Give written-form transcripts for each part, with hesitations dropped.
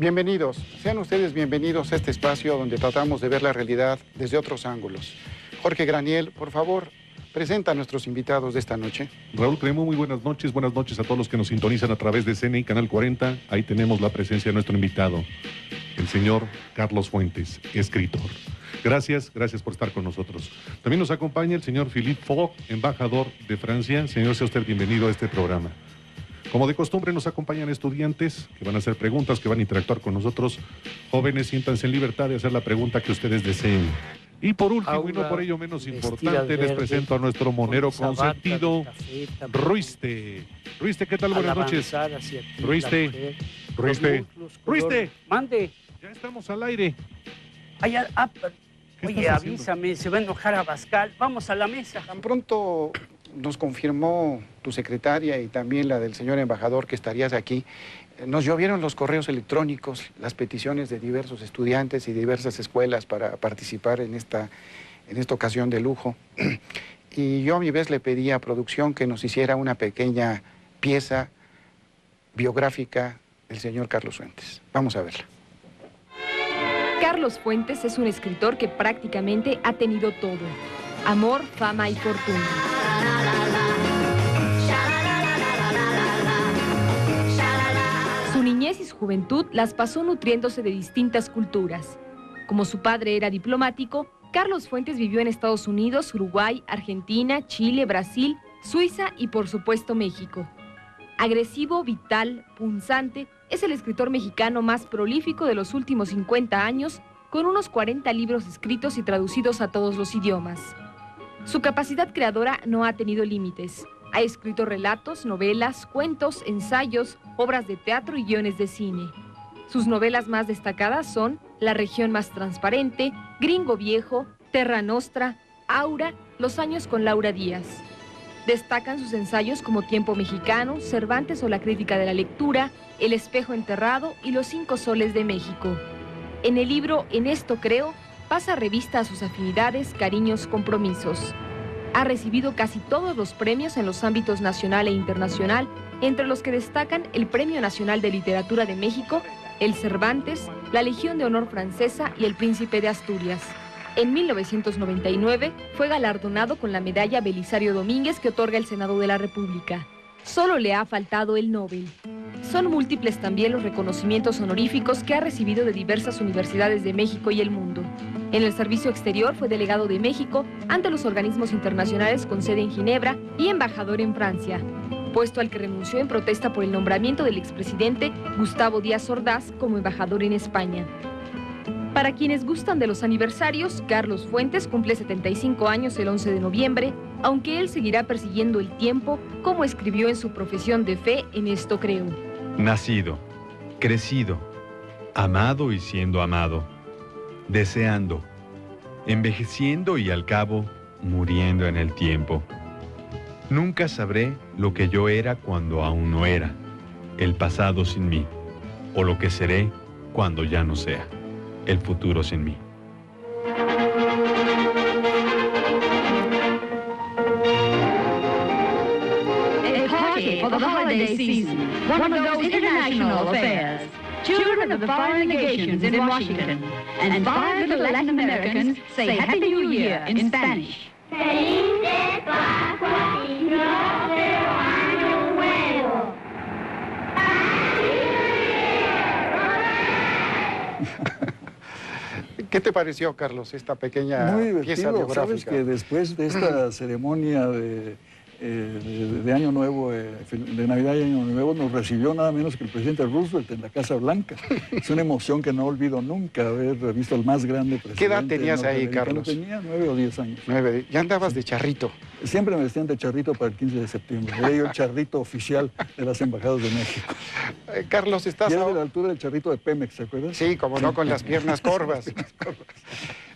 Bienvenidos, sean ustedes bienvenidos a este espacio donde tratamos de ver la realidad desde otros ángulos. Jorge Graniel, por favor, presenta a nuestros invitados de esta noche. Raúl Cremo, muy buenas noches a todos los que nos sintonizan a través de CNI Canal 40. Ahí tenemos la presencia de nuestro invitado, el señor Carlos Fuentes, escritor. Gracias por estar con nosotros. También nos acompaña el señor Philippe Fogg, embajador de Francia. Señor, sea usted bienvenido a este programa. Como de costumbre, nos acompañan estudiantes que van a hacer preguntas, que van a interactuar con nosotros. Jóvenes, siéntanse en libertad de hacer la pregunta que ustedes deseen. Y por último, y no por ello menos importante, les presento a nuestro monero consentido, Ruiste. Ruiste, ¿qué tal? Buenas noches. Ruiste. Mande. Ya estamos al aire. Oye, avísame, se va a enojar Abascal. Vamos a la mesa. Tan pronto nos confirmó tu secretaria y también la del señor embajador que estarías aquí. Nos llovieron los correos electrónicos, las peticiones de diversos estudiantes y diversas escuelas para participar en esta ocasión de lujo. Y yo a mi vez le pedí a producción que nos hiciera una pequeña pieza biográfica del señor Carlos Fuentes. Vamos a verla. Carlos Fuentes es un escritor que prácticamente ha tenido todo: amor, fama y fortuna. Su niñez y su juventud las pasó nutriéndose de distintas culturas. Como su padre era diplomático, Carlos Fuentes vivió en Estados Unidos, Uruguay, Argentina, Chile, Brasil, Suiza y por supuesto México. Agresivo, vital, punzante, es el escritor mexicano más prolífico de los últimos 50 años, con unos 40 libros escritos y traducidos a todos los idiomas. Su capacidad creadora no ha tenido límites. Ha escrito relatos, novelas, cuentos, ensayos, obras de teatro y guiones de cine. Sus novelas más destacadas son La región más transparente, Gringo viejo, Terra Nostra, Aura, Los años con Laura Díaz. Destacan sus ensayos como Tiempo mexicano, Cervantes o la crítica de la lectura, El espejo enterrado y Los 5 soles de México. En el libro En esto creo, pasa revista a sus afinidades, cariños, compromisos. Ha recibido casi todos los premios en los ámbitos nacional e internacional, entre los que destacan el Premio Nacional de Literatura de México, el Cervantes, la Legión de Honor Francesa y el Príncipe de Asturias. En 1999 fue galardonado con la medalla Belisario Domínguez que otorga el Senado de la República. Solo le ha faltado el Nobel. Son múltiples también los reconocimientos honoríficos que ha recibido de diversas universidades de México y el mundo. En el servicio exterior fue delegado de México ante los organismos internacionales con sede en Ginebra y embajador en Francia, puesto al que renunció en protesta por el nombramiento del expresidente Gustavo Díaz Ordaz como embajador en España. Para quienes gustan de los aniversarios, Carlos Fuentes cumple 75 años el 11 de noviembre, aunque él seguirá persiguiendo el tiempo, como escribió en su profesión de fe En esto creo. Nacido, crecido, amado y siendo amado, deseando, envejeciendo y al cabo muriendo en el tiempo. Nunca sabré lo que yo era cuando aún no era, el pasado sin mí, o lo que seré cuando ya no sea, el futuro sin mí. A party for the holiday season, one of those international affairs. Children of the foreign legations in Washington and 5 little Latin Americans say Happy New Year in Spanish. Felices Pascuas y próspero año nuevo. ¿Qué te pareció, Carlos, esta pequeña pieza biográfica? Sabes que después de esta ceremonia de Año Nuevo, de Navidad y Año Nuevo, nos recibió nada menos que el presidente Roosevelt en la Casa Blanca. Es una emoción que no olvido nunca, haber visto al más grande presidente. ¿Qué edad tenías ahí, Carlos? Tenía 9 o 10 años. 9. Ya andabas de charrito. Siempre me vestían de charrito para el 15 de septiembre. Era yo el charrito oficial de las embajadas de México. Carlos, estás Y era de la altura del charrito de Pemex, ¿se acuerdan? Sí, como no, con las piernas corvas.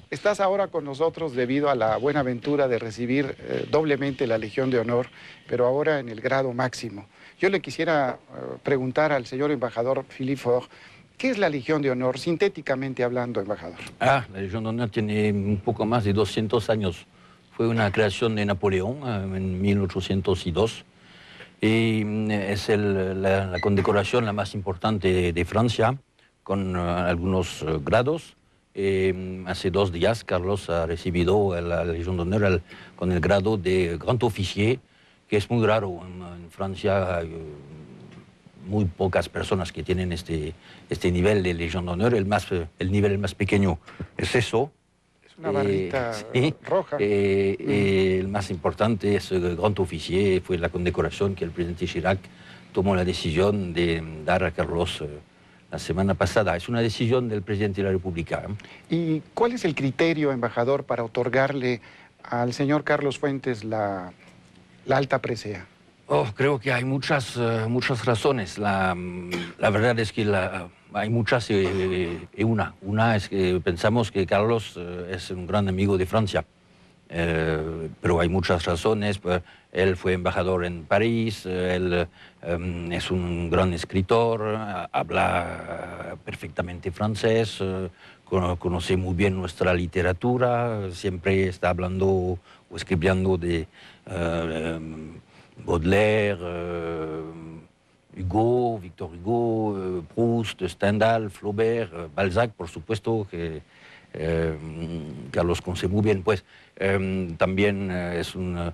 Estás ahora con nosotros debido a la buena aventura de recibir doblemente la Legión de Honor, pero ahora en el grado máximo. Yo le quisiera preguntar al señor embajador Philippe Fogg, ¿qué es la Legión de Honor, sintéticamente hablando, embajador? La Legión de Honor tiene un poco más de 200 años. Fue una creación de Napoleón en 1802 y es la condecoración la más importante de Francia, con algunos grados. Hace 2 días Carlos ha recibido la Legión de Honor con el grado de Grand Officier, que es muy raro. En Francia hay muy pocas personas que tienen este nivel de Legión de Honor. El nivel más pequeño es eso. Es una barrita sí, roja. El más importante es el Grand Officier, fue la condecoración que el presidente Chirac tomó la decisión de dar a Carlos la semana pasada. Es una decisión del presidente de la República. ¿Y cuál es el criterio, embajador, para otorgarle al señor Carlos Fuentes la alta presea? Creo que hay muchas razones. La verdad es que hay muchas y una. Una es que pensamos que Carlos es un gran amigo de Francia. Pero hay muchas razones. Él fue embajador en París, él es un gran escritor, habla perfectamente francés, conoce muy bien nuestra literatura, siempre está hablando o escribiendo de Baudelaire, Hugo, Victor Hugo, Proust, Stendhal, Flaubert, Balzac, por supuesto, que Carlos conoce muy bien. Pues también es un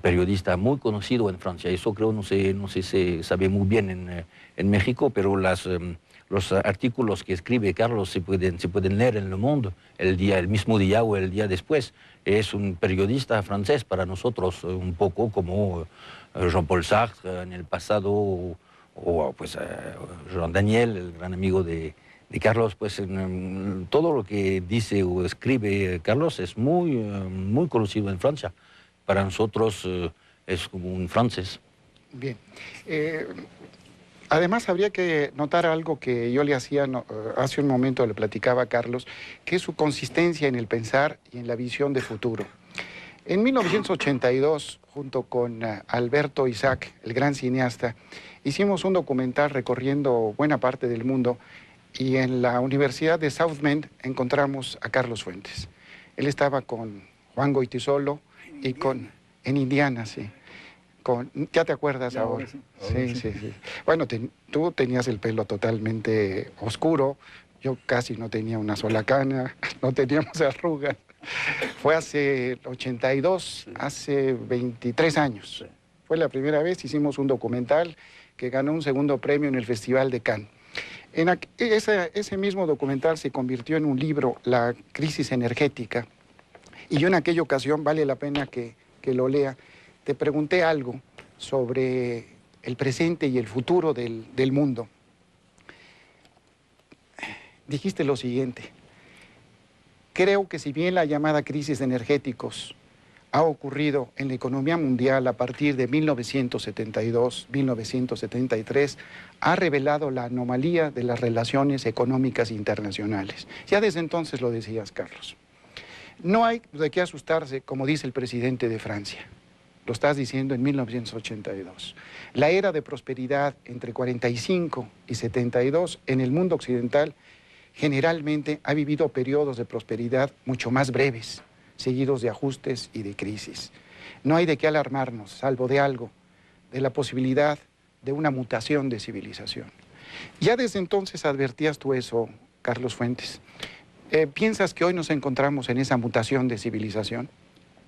periodista muy conocido en Francia. Eso creo no se sabe muy bien en México, pero los artículos que escribe Carlos se pueden leer en Le Monde el mismo día o el día después. Es un periodista francés para nosotros, un poco como Jean-Paul Sartre en el pasado, o pues Jean Daniel, el gran amigo de Carlos. Pues todo lo que dice o escribe Carlos es muy conocido en Francia. Para nosotros es como un francés. Bien. Además, habría que notar algo que yo le hacía hace un momento, le platicaba a Carlos, que es su consistencia en el pensar y en la visión de futuro. En 1982, junto con Alberto Isaac, el gran cineasta, hicimos un documental recorriendo buena parte del mundo, y en la Universidad de South Bend encontramos a Carlos Fuentes. Él estaba con Juan Goytisolo y en Indiana, sí. ¿Ya te acuerdas Ya, ahora? Sí. Sí. Bueno, tú tenías el pelo totalmente oscuro, yo casi no tenía una sola cana, no teníamos arrugas. Fue hace 82, hace 23 años. Sí. Fue la primera vez, hicimos un documental que ganó un segundo premio en el Festival de Cannes. Ese mismo documental se convirtió en un libro, La crisis energética, y yo en aquella ocasión, vale la pena que lo lea, te pregunté algo sobre el presente y el futuro del mundo. Dijiste lo siguiente: creo que si bien la llamada crisis de energéticos ha ocurrido en la economía mundial a partir de 1972, 1973, ha revelado la anomalía de las relaciones económicas internacionales. Ya desde entonces lo decías, Carlos. No hay de qué asustarse, como dice el presidente de Francia. Lo estás diciendo en 1982. La era de prosperidad entre 45 y 72 en el mundo occidental generalmente ha vivido periodos de prosperidad mucho más breves, seguidos de ajustes y de crisis. No hay de qué alarmarnos, salvo de algo, de la posibilidad de una mutación de civilización. Ya desde entonces advertías tú eso, Carlos Fuentes. ¿Piensas que hoy nos encontramos en esa mutación de civilización?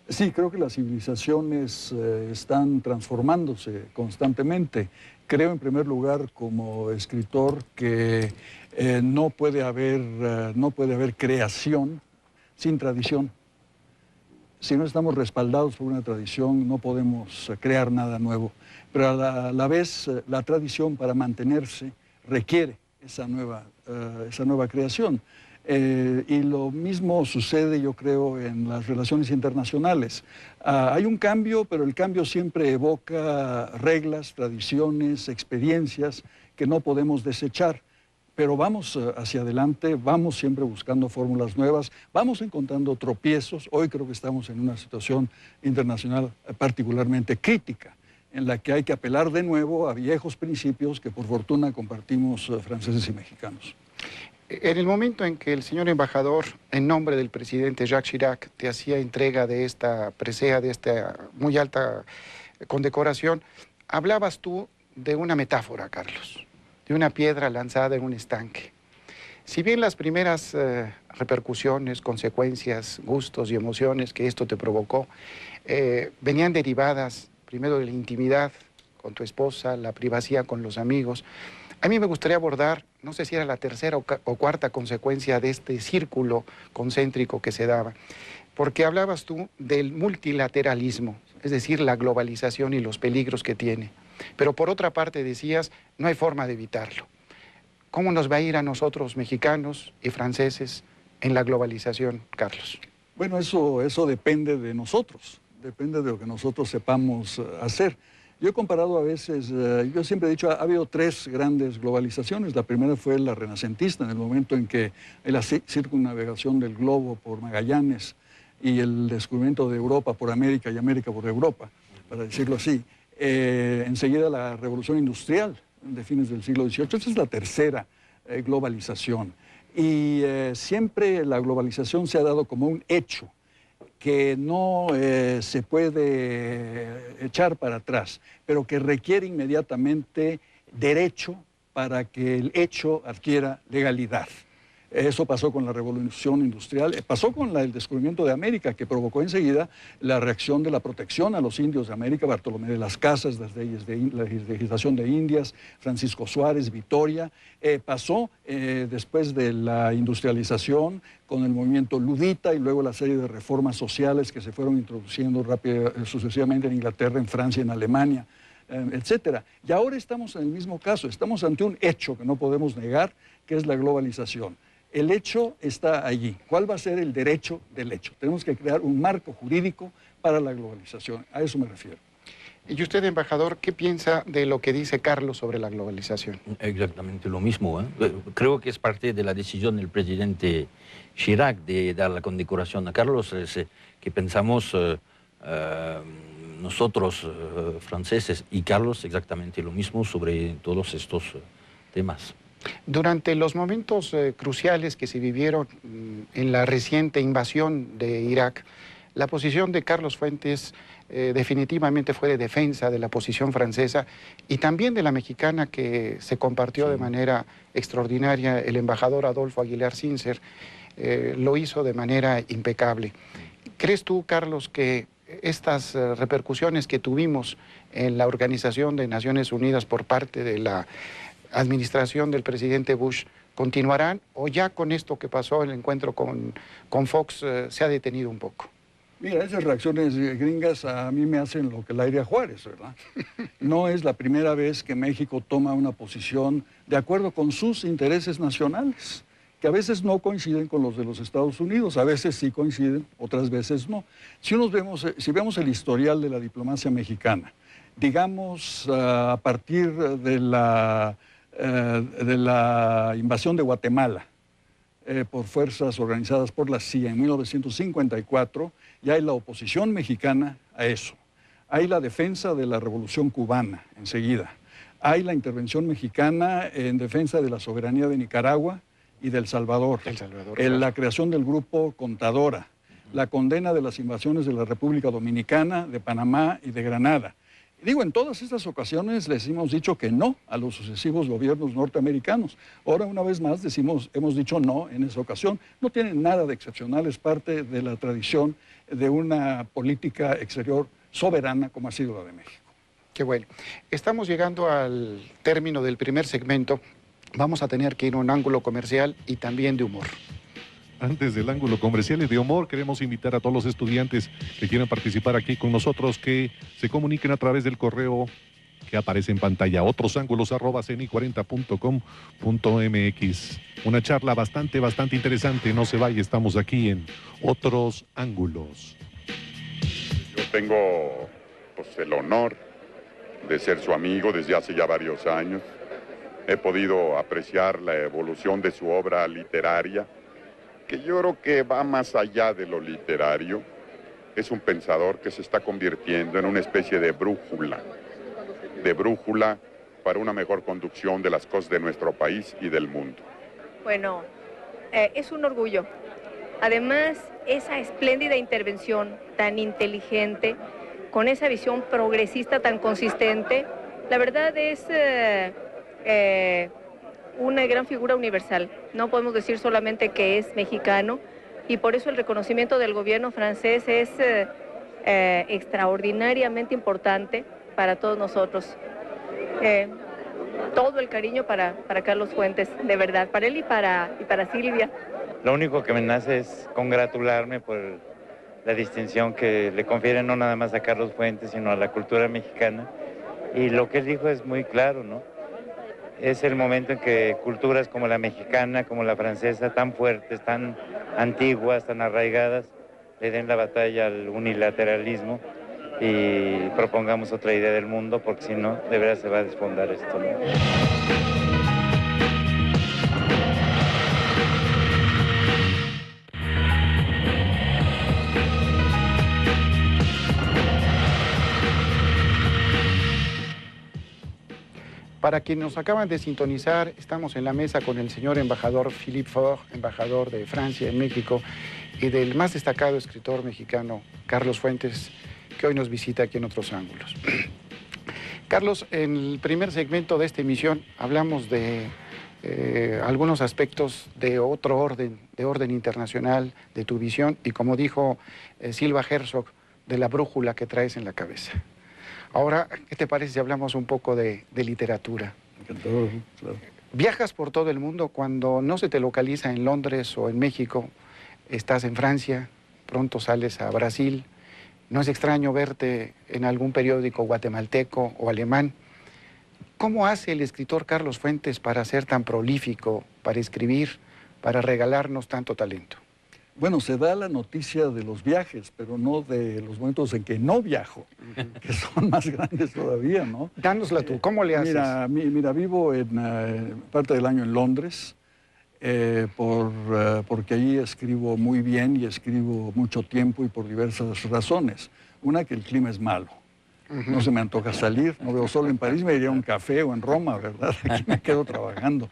Sí, creo que las civilizaciones están transformándose constantemente. Creo, en primer lugar, como escritor, que no puede haber creación sin tradición. Si no estamos respaldados por una tradición, no podemos crear nada nuevo. Pero a la vez, la tradición, para mantenerse, requiere esa nueva creación. Y lo mismo sucede, yo creo, en las relaciones internacionales. Hay un cambio, pero el cambio siempre evoca reglas, tradiciones, experiencias que no podemos desechar. Pero vamos hacia adelante, vamos siempre buscando fórmulas nuevas, vamos encontrando tropiezos. Hoy creo que estamos en una situación internacional particularmente crítica, en la que hay que apelar de nuevo a viejos principios que por fortuna compartimos franceses y mexicanos. En el momento en que el señor embajador, en nombre del presidente Jacques Chirac, te hacía entrega de esta presea, de esta muy alta condecoración, hablabas tú de una metáfora, Carlos, de una piedra lanzada en un estanque. Si bien las primeras repercusiones, consecuencias, gustos y emociones que esto te provocó venían derivadas primero de la intimidad con tu esposa, la privacidad con los amigos, a mí me gustaría abordar, no sé si era la tercera o cuarta consecuencia de este círculo concéntrico que se daba, porque hablabas tú del multilateralismo, es decir, la globalización y los peligros que tiene. Pero por otra parte decías, no hay forma de evitarlo. ¿Cómo nos va a ir a nosotros, mexicanos y franceses, en la globalización, Carlos? Bueno, eso depende de nosotros, depende de lo que nosotros sepamos hacer. Yo he comparado a veces, yo siempre he dicho, ha habido tres grandes globalizaciones. La primera fue la renacentista, en el momento en que la circunnavegación del globo por Magallanes y el descubrimiento de Europa por América y América por Europa, para decirlo así. Enseguida la revolución industrial de fines del siglo XVIII. Esta es la tercera globalización. Y siempre la globalización se ha dado como un hecho que no se puede echar para atrás, pero que requiere inmediatamente derecho para que el hecho adquiera legalidad. Eso pasó con la revolución industrial, pasó con el descubrimiento de América, que provocó enseguida la reacción de la protección a los indios de América, Bartolomé de las Casas, las leyes de la legislación de Indias, Francisco Suárez, Vitoria. Pasó después de la industrialización con el movimiento ludita y luego la serie de reformas sociales que se fueron introduciendo sucesivamente en Inglaterra, en Francia, en Alemania, etcétera. Y ahora estamos en el mismo caso, estamos ante un hecho que no podemos negar, que es la globalización. El hecho está allí. ¿Cuál va a ser el derecho del hecho? Tenemos que crear un marco jurídico para la globalización. A eso me refiero. Y usted, embajador, ¿qué piensa de lo que dice Carlos sobre la globalización? Exactamente lo mismo, ¿eh? Creo que es parte de la decisión del presidente Chirac de dar la condecoración a Carlos, que pensamos nosotros, franceses, y Carlos exactamente lo mismo sobre todos estos temas. Durante los momentos cruciales que se vivieron en la reciente invasión de Irak, la posición de Carlos Fuentes definitivamente fue de defensa de la posición francesa y también de la mexicana, que se compartió de manera extraordinaria. El embajador Adolfo Aguilar Sincer lo hizo de manera impecable. ¿Crees tú, Carlos, que estas repercusiones que tuvimos en la Organización de Naciones Unidas por parte de la administración del presidente Bush continuarán, o ya con esto que pasó, el encuentro con Fox, se ha detenido un poco? Mira, esas reacciones gringas a mí me hacen lo que el aire a Juárez, ¿verdad? No es la primera vez que México toma una posición de acuerdo con sus intereses nacionales, que a veces no coinciden con los de los Estados Unidos, a veces sí coinciden, otras veces no. Si vemos el historial de la diplomacia mexicana, digamos, a partir de la invasión de Guatemala por fuerzas organizadas por la CIA en 1954, ya hay la oposición mexicana a eso. Hay la defensa de la Revolución Cubana enseguida. Hay la intervención mexicana en defensa de la soberanía de Nicaragua y de El Salvador. La creación del grupo Contadora. La condena de las invasiones de la República Dominicana, de Panamá y de Granada. Digo, en todas estas ocasiones les hemos dicho que no a los sucesivos gobiernos norteamericanos. Ahora, una vez más, hemos dicho no en esa ocasión. No tiene nada de excepcional, es parte de la tradición de una política exterior soberana como ha sido la de México. Qué bueno. Estamos llegando al término del primer segmento. Vamos a tener que ir a un ángulo comercial y también de humor. Antes del ángulo comercial y de humor, queremos invitar a todos los estudiantes que quieran participar aquí con nosotros que se comuniquen a través del correo que aparece en pantalla, otrosángulos@ceni40.com.mx. Una charla bastante interesante. No se vaya, estamos aquí en Otros Ángulos. Yo tengo el honor de ser su amigo desde hace ya varios años. He podido apreciar la evolución de su obra literaria, que yo creo que va más allá de lo literario. Es un pensador que se está convirtiendo en una especie de brújula para una mejor conducción de las cosas de nuestro país y del mundo. Bueno, es un orgullo. Además, esa espléndida intervención tan inteligente, con esa visión progresista tan consistente, la verdad es una gran figura universal. No podemos decir solamente que es mexicano, y por eso el reconocimiento del gobierno francés es extraordinariamente importante para todos nosotros. Todo el cariño para Carlos Fuentes, de verdad, para él y para Silvia. Lo único que me nace es congratularme por la distinción que le confiere no nada más a Carlos Fuentes, sino a la cultura mexicana. Y lo que él dijo es muy claro, ¿no? Es el momento en que culturas como la mexicana, como la francesa, tan fuertes, tan antiguas, tan arraigadas, le den la batalla al unilateralismo y propongamos otra idea del mundo, porque si no, de verdad se va a desfondar esto, ¿no? Para quienes nos acaban de sintonizar, estamos en la mesa con el señor embajador Philippe Faure, embajador de Francia en México, y del más destacado escritor mexicano, Carlos Fuentes, que hoy nos visita aquí en Otros Ángulos. Carlos, en el primer segmento de esta emisión hablamos de algunos aspectos de otro orden, de orden internacional, de tu visión, y como dijo Silva Herzog, de la brújula que traes en la cabeza. Ahora, ¿qué te parece si hablamos un poco de literatura? Encantador, claro. Viajas por todo el mundo. Cuando no se te localiza en Londres o en México, estás en Francia, pronto sales a Brasil. No es extraño verte en algún periódico guatemalteco o alemán. ¿Cómo hace el escritor Carlos Fuentes para ser tan prolífico, para escribir, para regalarnos tanto talento? Bueno, se da la noticia de los viajes, pero no de los momentos en que no viajo, que son más grandes todavía, ¿no? Dánosla tú, ¿cómo le haces? Mira, vivo en parte del año en Londres, porque allí escribo muy bien y escribo mucho tiempo y por diversas razones. Una, que el clima es malo. No se me antoja salir, no veo sol. En París me iría a un café o en Roma, ¿verdad? Aquí me quedo trabajando.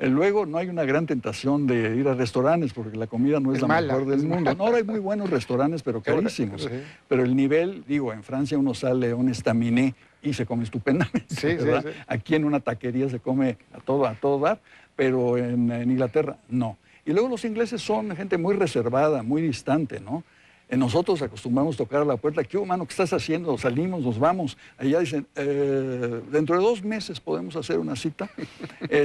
Luego, no hay una gran tentación de ir a restaurantes, porque la comida no es la mejor del mundo. No, ahora hay muy buenos restaurantes, pero carísimos. Pero el nivel, digo, en Francia uno sale a un estaminet y se come estupendamente, ¿verdad? Sí. Aquí en una taquería se come a todo dar, pero en Inglaterra no. Y luego los ingleses son gente muy reservada, muy distante, ¿no? Nosotros acostumbramos a tocar a la puerta. ¿Qué humano, qué estás haciendo? Salimos, nos vamos. Allá dicen, dentro de 2 meses podemos hacer una cita.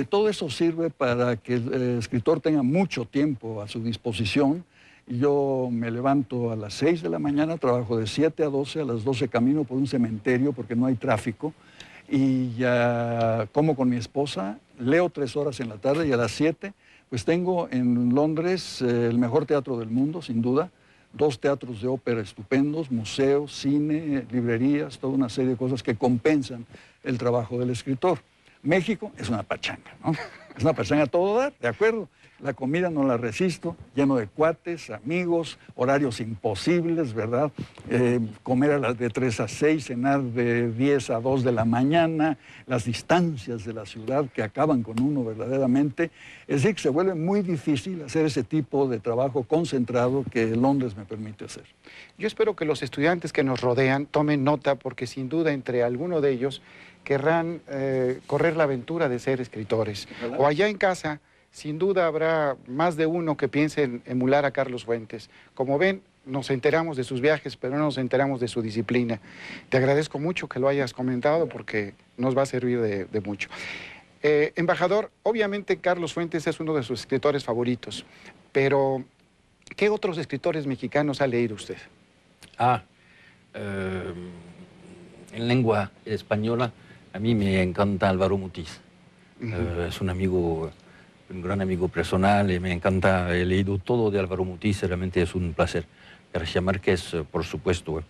Todo eso sirve para que el escritor tenga mucho tiempo a su disposición. Yo me levanto a las 6 de la mañana, trabajo de 7 a 12, a las 12 camino por un cementerio porque no hay tráfico. Y ya como con mi esposa, leo 3 horas en la tarde y a las 7, pues tengo en Londres el mejor teatro del mundo, sin duda. 2 teatros de ópera estupendos, museos, cine, librerías, toda una serie de cosas que compensan el trabajo del escritor. México es una pachanga, ¿no? Es una pachanga a todo dar, ¿de acuerdo? La comida no la resisto, lleno de cuates, amigos, horarios imposibles, ¿verdad? Comer a las de 3 a 6, cenar de 10 a 2 de la mañana, las distancias de la ciudad que acaban con uno verdaderamente. Es decir, que se vuelve muy difícil hacer ese tipo de trabajo concentrado que Londres me permite hacer. Yo espero que los estudiantes que nos rodean tomen nota, porque sin duda entre alguno de ellos querrán correr la aventura de ser escritores. Ojalá. O allá en casa, sin duda habrá más de uno que piense en emular a Carlos Fuentes. Como ven, nos enteramos de sus viajes, pero no nos enteramos de su disciplina. Te agradezco mucho que lo hayas comentado, porque nos va a servir de mucho. Embajador, obviamente Carlos Fuentes es uno de sus escritores favoritos, pero ¿qué otros escritores mexicanos ha leído usted? En lengua española, a mí me encanta Álvaro Mutis. Es un amigo, un gran amigo personal, y me encanta, he leído todo de Álvaro Mutis, realmente es un placer. García Márquez, por supuesto.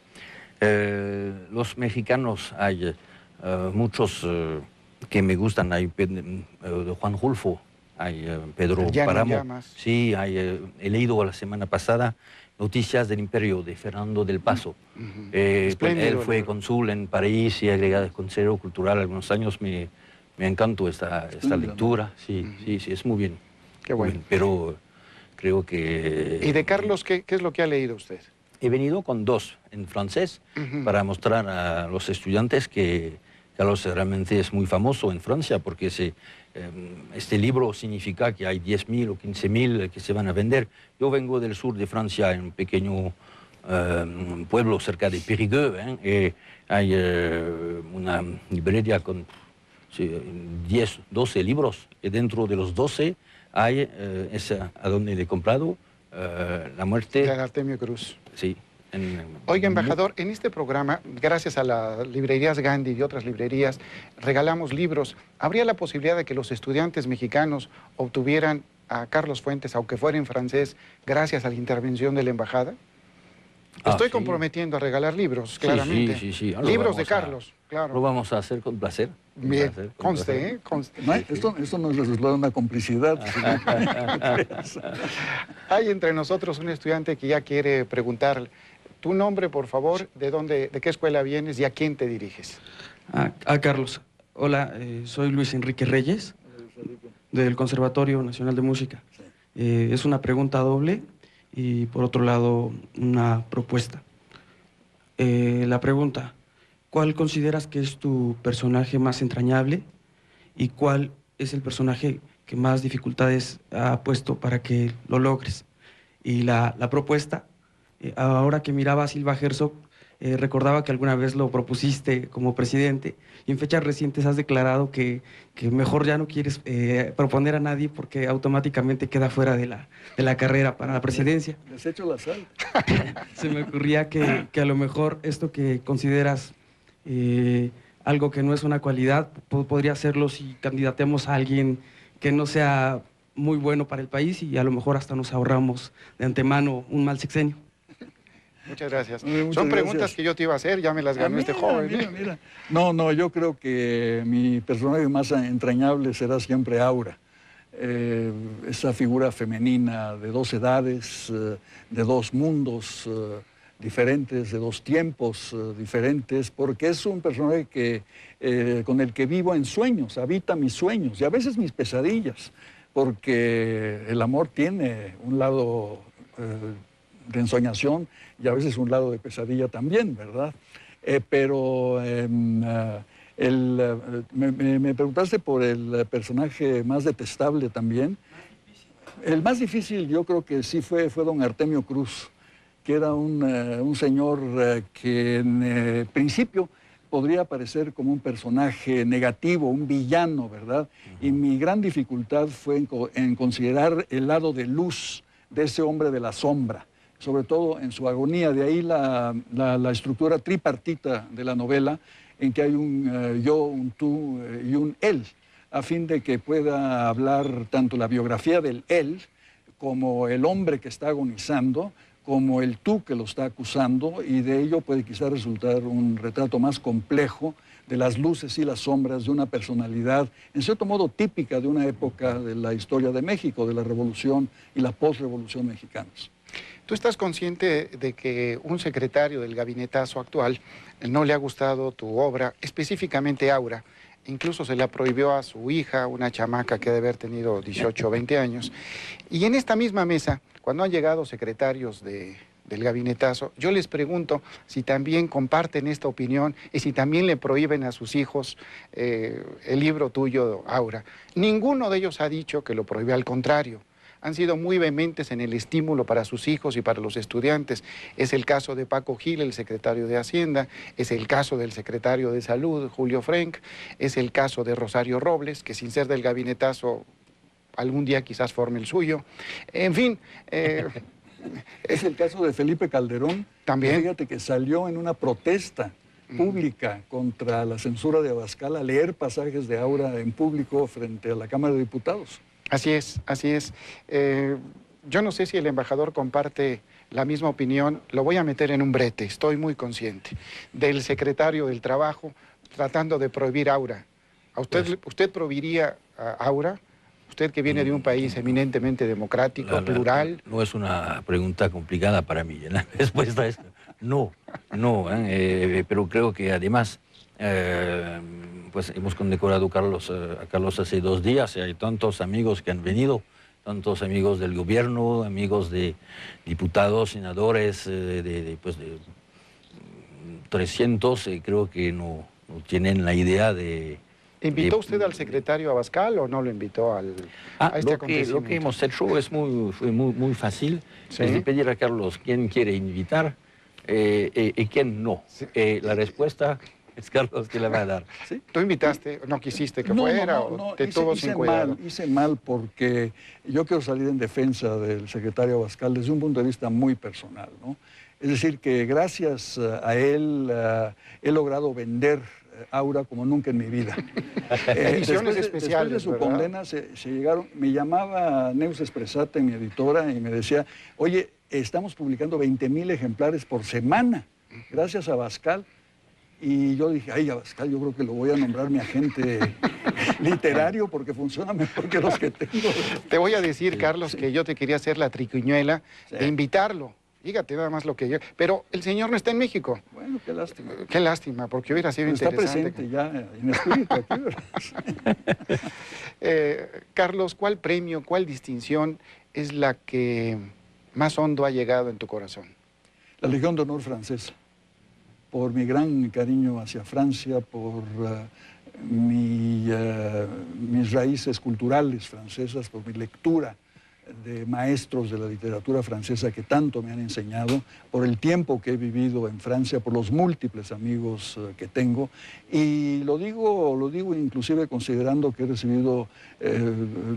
Los mexicanos, hay muchos que me gustan, hay Juan Rulfo, hay Pedro Páramo. Sí, he leído la semana pasada Noticias del Imperio, de Fernando del Paso. Él fue cónsul en París y agregado consejero cultural algunos años. Me encantó esta lectura. Sí, es muy bien. Qué bueno. Bien, pero creo que... ¿Y de Carlos qué es lo que ha leído usted? He venido con 2 en francés para mostrar a los estudiantes que Carlos realmente es muy famoso en Francia porque este libro significa que hay 10.000 o 15.000 que se van a vender. Yo vengo del sur de Francia, en un pequeño pueblo cerca de Périgueux, hay una librería con 10, 12 libros, y dentro de los 12 hay a donde le he comprado La muerte de Artemio Cruz. Sí. Oiga, embajador, en este programa, gracias a las librerías Gandhi y otras librerías, regalamos libros. ¿Habría la posibilidad de que los estudiantes mexicanos obtuvieran a Carlos Fuentes, aunque fuera en francés, gracias a la intervención de la embajada? Estoy comprometiendo a regalar libros, claramente. Sí. Libros de Carlos, claro. Lo vamos a hacer con placer. Bien, conste, conste. No, esto no es resultado de una complicidad. Hay entre nosotros un estudiante que ya quiere preguntar tu nombre, por favor, de qué escuela vienes y a quién te diriges. Carlos. Hola, soy Luis Enrique Reyes, del Conservatorio Nacional de Música. Es una pregunta doble y, por otro lado, una propuesta. La pregunta: ¿cuál consideras que es tu personaje más entrañable y cuál es el personaje que más dificultades ha puesto para que lo logres? Y la propuesta, ahora que miraba a Silva Herzog, recordaba que alguna vez lo propusiste como presidente y en fechas recientes has declarado que mejor ya no quieres proponer a nadie porque automáticamente queda fuera de la carrera para la presidencia. Les echo la sal. Se me ocurría que a lo mejor esto que consideras algo que no es una cualidad, podría hacerlo si candidatemos a alguien que no sea muy bueno para el país y a lo mejor hasta nos ahorramos de antemano un mal sexenio. Muchas gracias. Son preguntas que yo te iba a hacer, ya me las ganó este joven. Mira. No, yo creo que mi personaje más entrañable será siempre Aura. Esa figura femenina de dos edades, de dos mundos diferentes, de dos tiempos diferentes, porque es un personaje con el que vivo en sueños, habita mis sueños y a veces mis pesadillas, porque el amor tiene un lado de ensoñación y a veces un lado de pesadilla también, ¿verdad? Pero me preguntaste por el personaje más detestable también. El más difícil yo creo que sí fue don Artemio Cruz, que era un señor que en principio podría parecer como un personaje negativo, un villano, ¿verdad? Y mi gran dificultad fue en considerar el lado de luz de ese hombre de la sombra, sobre todo en su agonía. De ahí la estructura tripartita de la novela, en que hay un yo, un tú y un él, a fin de que pueda hablar tanto la biografía del él, como el hombre que está agonizando, como el tú que lo está acusando, y de ello puede quizá resultar un retrato más complejo de las luces y las sombras de una personalidad, en cierto modo típica de una época de la historia de México, de la Revolución y la posrevolución mexicanas. ¿Tú estás consciente de que un secretario del gabinetazo actual no le ha gustado tu obra, específicamente Aura? Incluso se la prohibió a su hija, una chamaca que debe haber tenido 18 o 20 años. Y en esta misma mesa, cuando han llegado secretarios del gabinetazo, yo les pregunto si también comparten esta opinión y si también le prohíben a sus hijos el libro tuyo, Aura. Ninguno de ellos ha dicho que lo prohíbe, al contrario. Han sido muy vehementes en el estímulo para sus hijos y para los estudiantes. Es el caso de Paco Gil, el secretario de Hacienda, es el caso del secretario de Salud, Julio Frenk, es el caso de Rosario Robles, que sin ser del gabinetazo, algún día quizás forme el suyo. En fin... Es el caso de Felipe Calderón. También. Fíjate que salió en una protesta pública contra la censura de Abascal a leer pasajes de Aura en público frente a la Cámara de Diputados. Así es, así es. Yo no sé si el embajador comparte la misma opinión. Lo voy a meter en un brete, estoy muy consciente, del secretario del Trabajo tratando de prohibir Aura. ¿Usted prohibiría Aura? Usted que viene de un país eminentemente democrático, plural. No es una pregunta complicada para mí. La respuesta es no, pero creo que además pues hemos condecorado a Carlos hace 2 días y hay tantos amigos que han venido, tantos amigos del gobierno, amigos de diputados, senadores, pues de 300, creo que no tienen la idea de... ¿Invitó usted al secretario Abascal o no lo invitó a este acontecimiento? Lo que hemos hecho es fue muy fácil. ¿Sí? Es de pedir a Carlos quién quiere invitar y quién no. Sí. La respuesta es Carlos que la va a dar. ¿Sí? ¿Tú invitaste? ¿No quisiste que fuera? ¿O te tuvo sin cuidado? Hice mal porque yo quiero salir en defensa del secretario Abascal desde un punto de vista muy personal, ¿no? Es decir, que gracias a él he logrado vender Aura como nunca en mi vida. Ediciones especiales, después de su ¿verdad? condena se llegaron, me llamaba Neus Espresate, mi editora, y me decía, oye, estamos publicando 20,000 ejemplares por semana, gracias a Abascal. Y yo dije, ay, Abascal, yo creo que lo voy a nombrar mi agente literario porque funciona mejor que los que tengo. Te voy a decir, Carlos, que yo te quería hacer la triquiñuela de invitarlo. Fíjate nada más lo que yo... Pero el señor no está en México. Bueno, qué lástima. Qué lástima, porque hubiera sido Está interesante. presente ya en espíritu aquí, ¿verdad? Carlos, ¿cuál premio, cuál distinción es la que más hondo ha llegado en tu corazón? La Legión de Honor francesa, por mi gran cariño hacia Francia, por mis raíces culturales francesas, por mi lectura de maestros de la literatura francesa que tanto me han enseñado, por el tiempo que he vivido en Francia, por los múltiples amigos que tengo. Y lo digo inclusive considerando que he recibido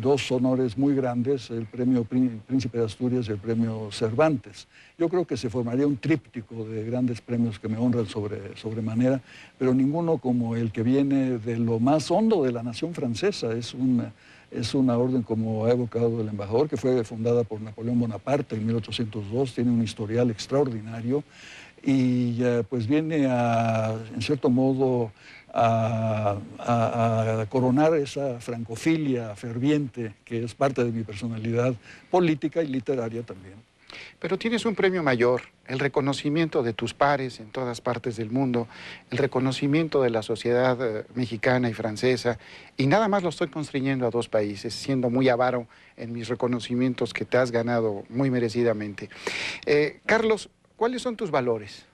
dos honores muy grandes, el premio Príncipe de Asturias y el premio Cervantes. Yo creo que se formaría un tríptico de grandes premios que me honran sobremanera, pero ninguno como el que viene de lo más hondo de la nación francesa. Es una orden, como ha evocado el embajador, que fue fundada por Napoleón Bonaparte en 1802, tiene un historial extraordinario y pues viene en cierto modo, a coronar esa francofilia ferviente que es parte de mi personalidad política y literaria también. Pero tienes un premio mayor, el reconocimiento de tus pares en todas partes del mundo, el reconocimiento de la sociedad mexicana y francesa, y nada más lo estoy constriñendo a dos países, siendo muy avaro en mis reconocimientos que te has ganado muy merecidamente. Carlos, ¿cuáles son tus valores?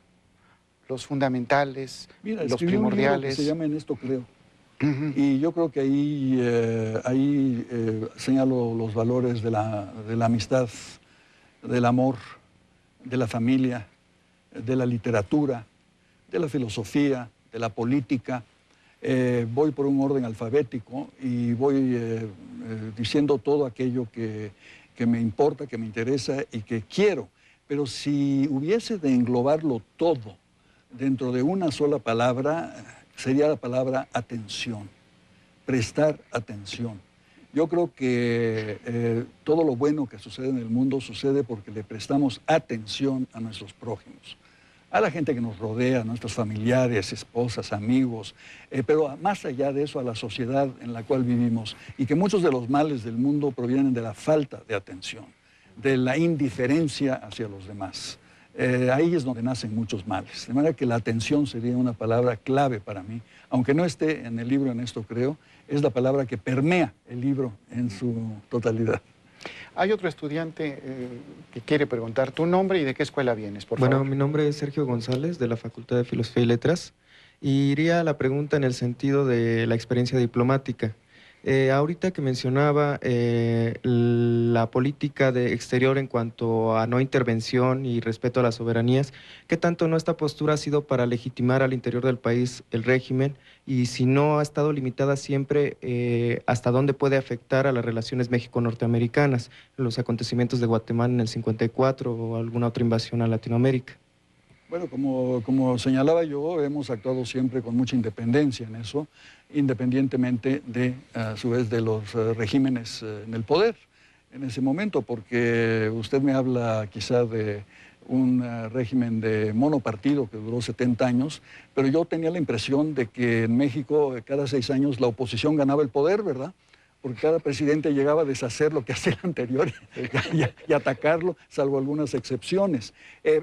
Los fundamentales, los primordiales. Un libro que se llama En esto creo. Y yo creo que ahí señalo los valores de la amistad, del amor, de la familia, de la literatura, de la filosofía, de la política. Voy por un orden alfabético y voy diciendo todo aquello que me importa, que me interesa y que quiero. Pero si hubiese de englobarlo todo dentro de una sola palabra, sería la palabra atención, prestar atención. Yo creo que todo lo bueno que sucede en el mundo sucede porque le prestamos atención a nuestros prójimos, a la gente que nos rodea, a nuestros familiares, esposas, amigos, pero más allá de eso a la sociedad en la cual vivimos y que muchos de los males del mundo provienen de la falta de atención, de la indiferencia hacia los demás. Ahí es donde nacen muchos males. De manera que la atención sería una palabra clave para mí, aunque no esté en el libro En esto creo, es la palabra que permea el libro en su totalidad. Hay otro estudiante que quiere preguntar tu nombre y de qué escuela vienes, por favor. Bueno, mi nombre es Sergio González, de la Facultad de Filosofía y Letras, y iría a la pregunta en el sentido de la experiencia diplomática. Ahorita que mencionaba la política exterior en cuanto a no intervención y respeto a las soberanías, ¿qué tanto esta postura ha sido para legitimar al interior del país el régimen? Y si no ha estado limitada siempre, ¿hasta dónde puede afectar a las relaciones México-norteamericanas, los acontecimientos de Guatemala en el 54 o alguna otra invasión a Latinoamérica? Bueno, como señalaba yo, hemos actuado siempre con mucha independencia en eso, independientemente a su vez, de los regímenes en el poder en ese momento, porque usted me habla quizá de un régimen de monopartido que duró 70 años, pero yo tenía la impresión de que en México cada 6 años la oposición ganaba el poder, ¿verdad? Porque cada presidente llegaba a deshacer lo que hacía el anterior y atacarlo, salvo algunas excepciones.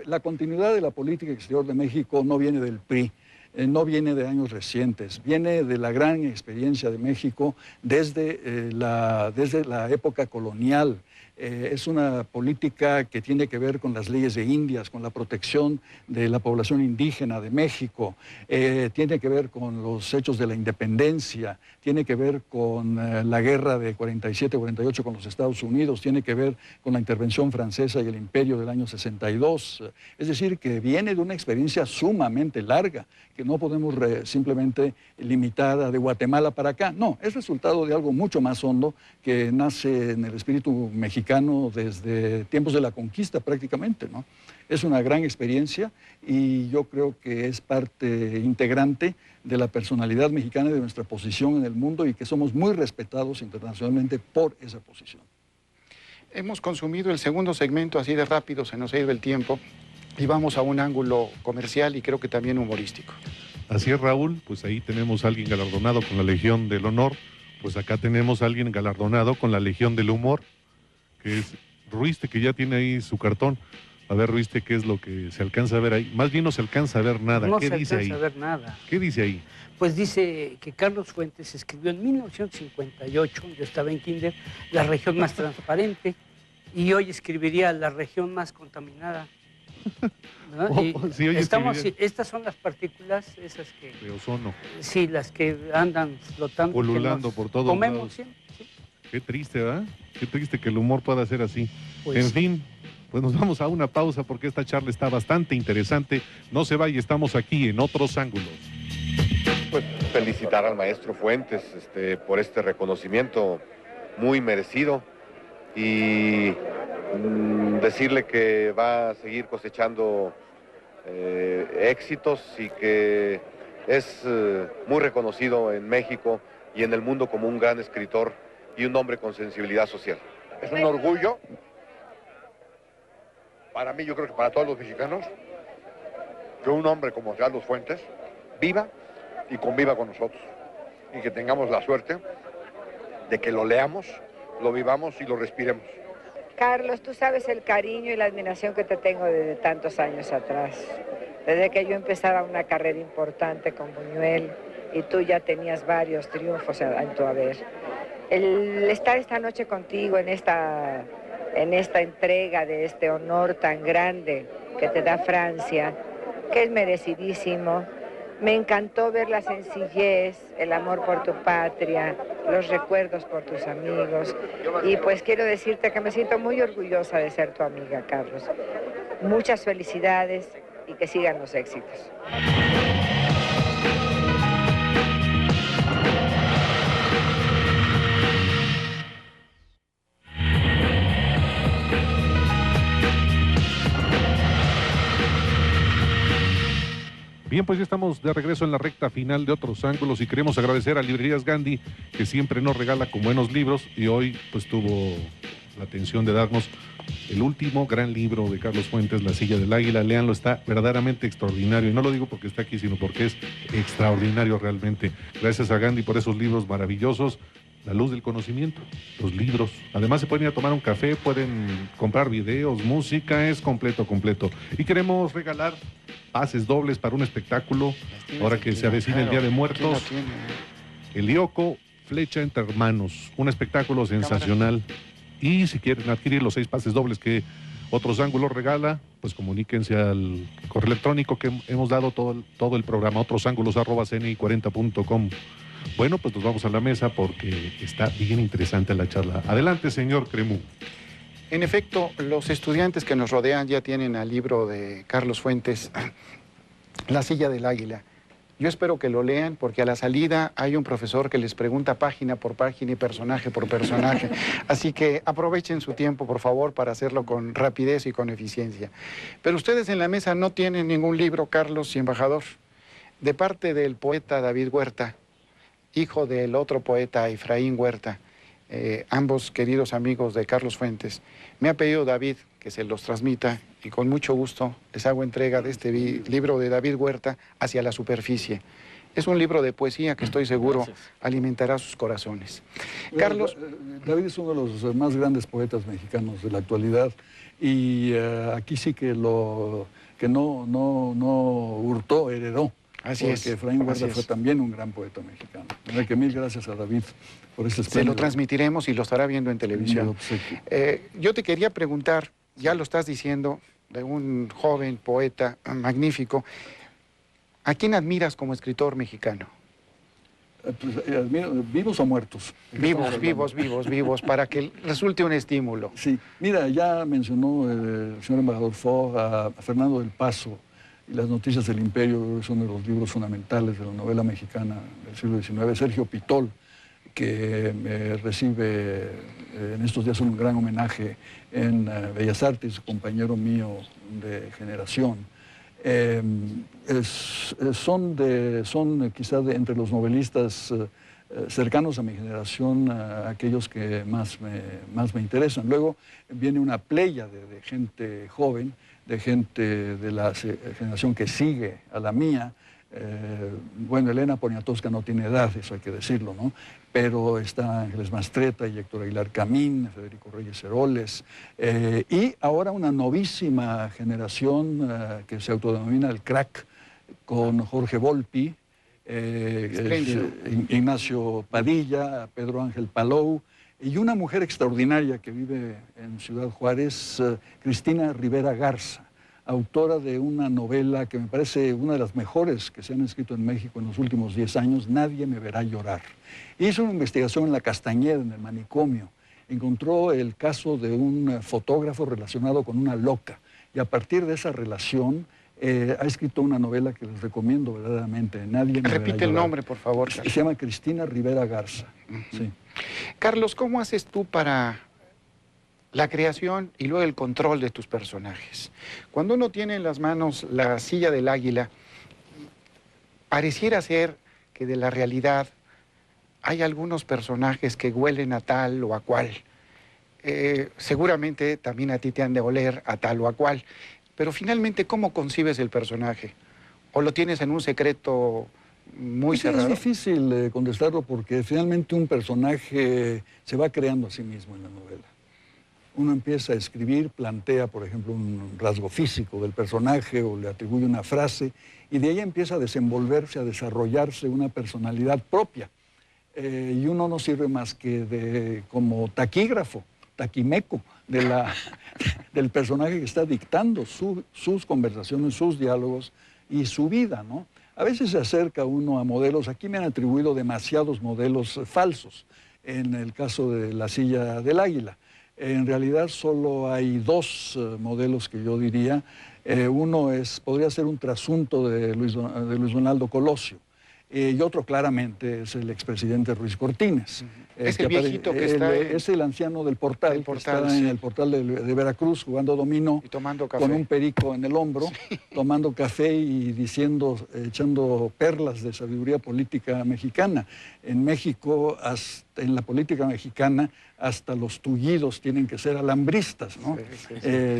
La continuidad de la política exterior de México no viene del PRI, no viene de años recientes, viene de la gran experiencia de México desde la época colonial. Es una política que tiene que ver con las leyes de Indias, con la protección de la población indígena de México, tiene que ver con los hechos de la independencia, tiene que ver con la guerra de 47-48 con los Estados Unidos, tiene que ver con la intervención francesa y el imperio del año 62. Es decir, que viene de una experiencia sumamente larga, que no podemos simplemente limitar de Guatemala para acá. No, es resultado de algo mucho más hondo que nace en el espíritu mexicano desde tiempos de la conquista prácticamente, ¿no? Es una gran experiencia y yo creo que es parte integrante de la personalidad mexicana y de nuestra posición en el mundo y que somos muy respetados internacionalmente por esa posición. Hemos consumido el segundo segmento así de rápido, se nos ha ido el tiempo y vamos a un ángulo comercial y creo que también humorístico. Así es, Raúl, pues ahí tenemos a alguien galardonado con la Legión del Honor, pues acá tenemos a alguien galardonado con la Legión del Humor, que es Ruiste, que ya tiene ahí su cartón. A ver, Ruiste, ¿qué es lo que se alcanza a ver ahí? Más bien no se alcanza a ver nada. No ¿Qué se dice ahí? alcanza a ver nada. ¿Qué dice ahí? Pues dice que Carlos Fuentes escribió en 1958, yo estaba en kinder, la región más transparente, y hoy escribiría la región más contaminada. ¿No? Y sí, estas son las partículas, esas que... De ozono. Sí, las que andan flotando. Pululando por todos comemos lados. siempre, sí. Qué triste, ¿verdad? Qué triste que el humor pueda ser así. Pues en sí. fin, pues nos vamos a una pausa porque esta charla está bastante interesante. No se vaya, estamos aquí en Otros Ángulos. Pues felicitar al maestro Fuentes por este reconocimiento muy merecido y decirle que va a seguir cosechando éxitos y que es muy reconocido en México y en el mundo como un gran escritor y un hombre con sensibilidad social. Es un orgullo para mí, yo creo que para todos los mexicanos, que un hombre como Carlos Fuentes viva y conviva con nosotros y que tengamos la suerte de que lo leamos, lo vivamos y lo respiremos. Carlos, tú sabes el cariño y la admiración que te tengo desde tantos años atrás. Desde que yo empezaba una carrera importante con Buñuel y tú ya tenías varios triunfos en tu haber. El estar esta noche contigo en esta entrega de este honor tan grande que te da Francia, que es merecidísimo. Me encantó ver la sencillez, el amor por tu patria, los recuerdos por tus amigos. Y pues quiero decirte que me siento muy orgullosa de ser tu amiga, Carlos. Muchas felicidades y que sigan los éxitos. Bien, pues ya estamos de regreso en la recta final de Otros Ángulos y queremos agradecer a Librerías Gandhi, que siempre nos regala con buenos libros y hoy pues tuvo la atención de darnos el último gran libro de Carlos Fuentes, La Silla del Águila. Léanlo, está verdaderamente extraordinario y no lo digo porque está aquí, sino porque es extraordinario realmente. Gracias a Gandhi por esos libros maravillosos. La luz del conocimiento, los libros. Además se pueden ir a tomar un café, pueden comprar videos, música, es completo. Y queremos regalar pases dobles para un espectáculo, ahora que se avecina el Día de Muertos. El Ioco, Flecha entre Hermanos, un espectáculo sensacional. Y si quieren adquirir los 6 pases dobles que Otros Ángulos regala, pues comuníquense al correo electrónico que hemos dado todo el programa, otrosángulos@cni40.com. Bueno, pues nos vamos a la mesa porque está bien interesante la charla. Adelante, señor Cremú. En efecto, los estudiantes que nos rodean ya tienen al libro de Carlos Fuentes, La Silla del Águila. Yo espero que lo lean porque a la salida hay un profesor que les pregunta página por página y personaje por personaje. Así que aprovechen su tiempo, por favor, para hacerlo con rapidez y con eficiencia. Pero ustedes en la mesa no tienen ningún libro, Carlos y embajador. De parte del poeta David Huerta, hijo del otro poeta Efraín Huerta, ambos queridos amigos de Carlos Fuentes, me ha pedido David que se los transmita y con mucho gusto les hago entrega de este libro de David Huerta, Hacia la superficie. Es un libro de poesía que estoy seguro alimentará sus corazones. Carlos... David es uno de los más grandes poetas mexicanos de la actualidad y aquí sí que no hurtó, heredó. Así porque es. Efraín Huerta así fue es. también un gran poeta mexicano. De verdad que mil gracias a David por ese Se lo espléndido transmitiremos y lo estará viendo en televisión. obsequio. Yo te quería preguntar, ya lo estás diciendo, de un joven poeta magnífico, ¿a quién admiras como escritor mexicano? ¿Vivos o muertos? Vivos, para que resulte un estímulo. Sí, mira, ya mencionó el señor embajador Fogg a Fernando del Paso y Las Noticias del Imperio, que son de los libros fundamentales de la novela mexicana del siglo XIX. Sergio Pitol, que recibe en estos días un gran homenaje en Bellas Artes, compañero mío de generación. Son quizás entre los novelistas cercanos a mi generación, aquellos que más me interesan. Luego viene una playa de gente joven, de gente de la generación que sigue a la mía. Bueno, Elena Poniatowska no tiene edad, eso hay que decirlo, ¿no? Pero está Ángeles Mastretta y Héctor Aguilar Camín, Federico Reyes Heroles, y ahora una novísima generación que se autodenomina el crack, con Jorge Volpi, Ignacio Padilla, Pedro Ángel Palou, y una mujer extraordinaria que vive en Ciudad Juárez, Cristina Rivera Garza, autora de una novela que me parece una de las mejores que se han escrito en México en los últimos 10 años, Nadie me verá llorar. Hizo una investigación en la Castañeda, en el manicomio. Encontró el caso de un fotógrafo relacionado con una loca. Y a partir de esa relación ha escrito una novela que les recomiendo verdaderamente. Nadie me verá llorar. Repite el nombre, por favor. Se llama Cristina Rivera Garza. Sí. Carlos, ¿cómo haces tú para la creación y luego el control de tus personajes? Cuando uno tiene en las manos La Silla del Águila, pareciera ser que de la realidad hay algunos personajes que huelen a tal o a cual. Seguramente también a ti te han de oler a tal o a cual. Pero finalmente, ¿cómo concibes el personaje? ¿O lo tienes en un secreto muy cerrado? Es difícil contestarlo porque finalmente un personaje se va creando a sí mismo en la novela. Uno empieza a escribir, plantea, por ejemplo, un rasgo físico del personaje o le atribuye una frase y de ahí empieza a desenvolverse, a desarrollarse una personalidad propia. Y uno no sirve más que como taquígrafo, taquimeco del personaje que está dictando sus conversaciones, sus diálogos y su vida, ¿no? A veces se acerca uno a modelos, aquí me han atribuido demasiados modelos falsos, en el caso de La Silla del Águila. En realidad solo hay dos modelos que yo diría. Uno podría ser un trasunto de Luis Donaldo Colosio. Y otro claramente es el expresidente Ruiz Cortines. Es el viejito que está es el anciano del Portal, que está en el Portal de Veracruz jugando dominó, y tomando café, con un perico en el hombro, tomando café y echando perlas de sabiduría política mexicana. En México, en la política mexicana, hasta los tullidos tienen que ser alambristas, ¿no?